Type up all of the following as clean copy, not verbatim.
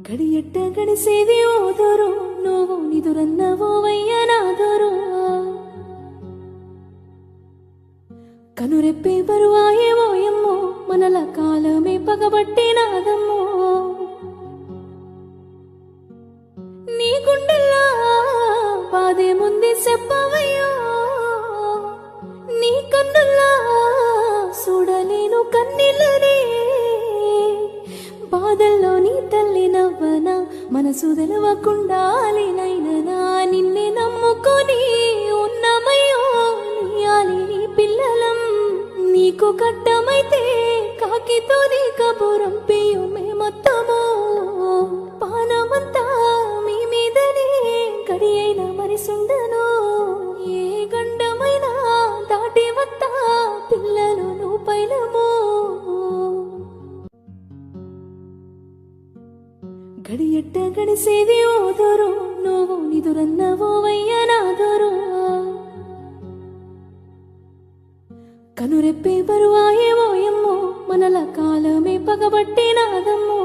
గడియట్ట గడిసేది ఓదరు నువ్వు నిదురన్నవోవయ్యనాదరు కనురెప్పే బరువాయే ఓయమ్మో మనల కాలమే పగబట్టినాదమ్మో నీ గుండెల్లా బాధే ముందే చెప్పవయ్యో నీ కన్నుల్లా చూడలేను కన్నీళ్ళనే బాధల్లో నీ తల్లి నవ్వనా మనసు తెలవకుండాలినైనా నిన్నే నమ్ముకొని ఉన్నమయ్యో నీయాలి నీ పిల్లలం నీకు కట్టమైతే కాకితో నీ కబురం పియు మేమొత్తమో పానమంతా మీ మీదనే గడి అయినా మరిసుండను ఏ గండమైనా దాటి వత్తా పిల్లలు నువ్వు పైలమో గడియట్ట గడిసేది ఓదరు నువ్వు నిదురన్నవోవయ్యనాదరు కనురెప్పే బరువాయే ఓయమ్మో మనల కాలమే పగబట్టినాదమ్మో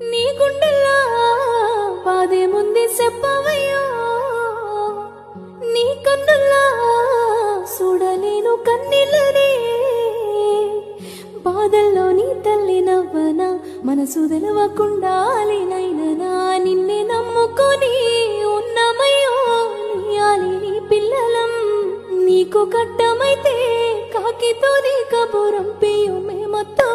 నీ గుండెల్లా బాధే ముందే చెప్పవయ్యో నీ కన్నుల్లా చూడలేను కన్నీళ్ళనే బాధల్లో నీ తల్లి నవ్వనా మనసు తెలవకుండాలినైనా నిన్నే నమ్ముకొని ఉన్నమయ్యో నీయాలి నీ పిల్లలం నీకు కట్టమైతే కాకితో నీ కబురం పియు మేమొత్తం